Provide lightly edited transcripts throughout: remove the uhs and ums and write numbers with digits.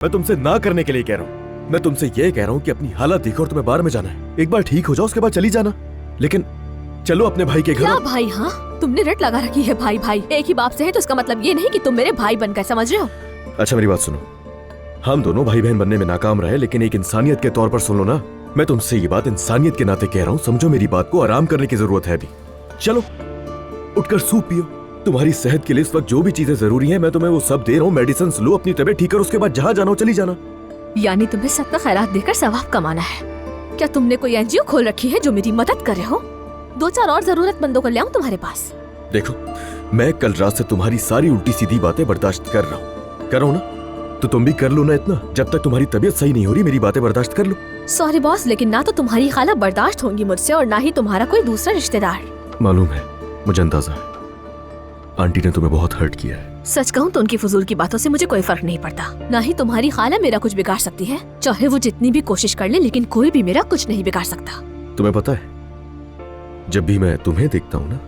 मैं तुमसे ना करने के लिए कह रहा हूँ। मैं तुमसे ये कह रहा हूँ कि अपनी हालत देखो और तुम्हें बाहर में जाना है। एक बार ठीक हो जाओ, उसके बाद चली जाना। लेकिन चलो अपने भाई के घर। क्या भाई? हाँ, तुमने रट लगा रखी है भाई भाई। एक ही बाप से है तो इसका मतलब ये नहीं कि तुम मेरे भाई बनकर, समझ रहे हो? अच्छा मेरी बात सुनो, हम दोनों भाई बहन बनने में नाकाम रहे, लेकिन एक इंसानियत के तौर पर सुन लो ना। मैं तुमसे ये बात इंसानियत के नाते कह रहा हूँ, समझो मेरी बात को। आराम करने की जरूरत है अभी। चलो उठकर सूप पियो। तुम्हारी सेहत के लिए इस वक्त जो भी चीजें जरूरी हैं मैं तुम्हें वो सब दे रहा हूँ। मेडिसिन लो, अपनी तबीयत ठीक करो, उसके बाद जहाँ जाना हो चली जाना। यानी तुम्हें सत्ता खैरात देकर सवाब कमाना है? क्या तुमने कोई एनजीओ खोल रखी है जो मेरी मदद करे हो? 2-4 और जरूरतमंदों को ले आऊं तुम्हारे पास? देखो, मैं कल रात से तुम्हारी सारी उल्टी सीधी बातें बर्दाश्त कर रहा हूँ। करो ना, तो तुम भी कर लो ना इतना। जब तक तुम्हारी तबीयत सही नहीं हो रही, मेरी बातें बर्दाश्त कर लो। सॉरी बॉस, लेकिन ना तो तुम्हारी खाला बर्दाश्त होंगी मुझसे और ना ही तुम्हारा कोई दूसरा रिश्तेदार। मालूम है, मुझे अंदाजा है। आंटी ने तुम्हें बहुत हर्ट किया है। सच कहूँ तो उनकी फजूल की बातों से मुझे कोई फर्क नहीं पड़ता। ना ही तुम्हारी खाला मेरा कुछ बिगाड़ सकती है, चाहे वो जितनी भी कोशिश कर ले, लेकिन कोई भी मेरा कुछ नहीं बिगाड़ सकता। तुम्हें पता है, जब भी मैं तुम्हें देखता हूँ ना,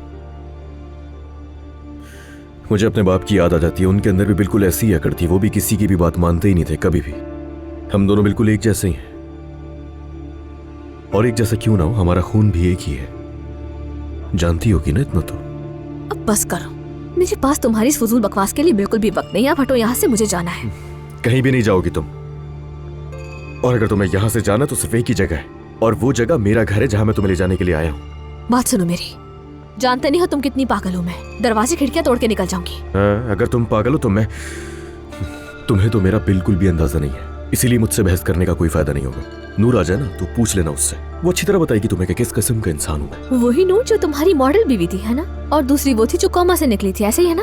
मुझे अपने बाप की याद आ जाती है। उनके अंदर भी बिल्कुल ऐसी ही अकड़ थी। वो भी किसी की भी बात मानते ही नहीं थे कभी भी। हम दोनों बिल्कुल एक जैसे ही हैं। और एक जैसा क्यों ना हो, हमारा खून भी एक ही है। जानती होगी ना इतना तो। अब बस करो, मेरे पास तुम्हारी इस फजूल बकवास के लिए बिल्कुल भी वक्त नहीं। आप हटो यहाँ से, मुझे जाना है। कहीं भी नहीं जाओगी तुम। और अगर तुम्हें यहाँ से जाना तो सिर्फ एक ही जगह है, और वो जगह मेरा घर है जहाँ मैं तुम्हें ले जाने के लिए आया हूँ। बात सुनो मेरी, जानते नहीं हो तुम कितनी पागल हो। मैं दरवाजे खिड़कियां तोड़ के निकल जाऊंगी। अगर तुम पागल हो तो तुम्हें तो मेरा बिल्कुल भी अंदाजा नहीं है, इसीलिए मुझसे बहस करने का कोई फायदा नहीं होगा। नूर आ जाए ना तो पूछ लेना उससे, वो अच्छी तरह बताएगी तुम्हें कि किस किस्म का इंसान हूँ मैं। वही नूर जो तुम्हारी मॉडल बीवी थी, है ना? और दूसरी वो थी जो कोमा से निकली थी, ऐसे ही है ना?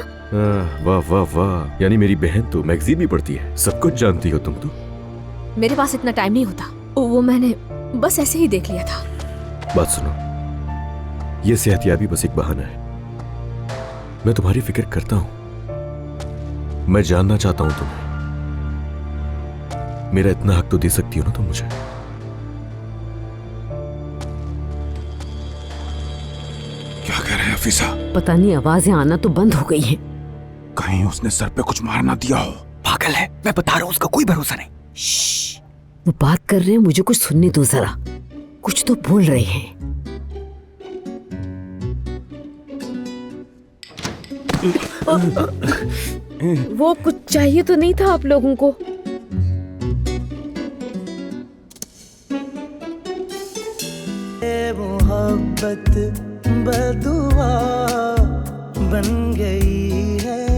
वाह वाह वाह, यानी मेरी बहन तो मैगजीन भी पढ़ती है, सब कुछ जानती हो तुम तो। मेरे पास इतना टाइम नहीं होता, वो मैंने बस ऐसे ही देख लिया था। बात सुनो, ये सेहतयाबी बस एक बहाना है। मैं तुम्हारी फिक्र करता हूं, मैं जानना चाहता हूं तुम्हें। मेरा इतना हक तो दे सकती हो ना तुम मुझे। क्या कह रहे हैं हफीजा? पता नहीं, आवाजें आना तो बंद हो गई हैं। कहीं उसने सर पे कुछ मार ना दिया हो। पागल है, मैं बता रहा हूँ, उसका कोई भरोसा नहीं। वो बात कर रहे हैं, मुझे कुछ सुनने दो जरा। कुछ तो बोल रहे हैं। वो कुछ चाहिए तो नहीं था आप लोगों को? मोहब्बत बदुआ बन गई है।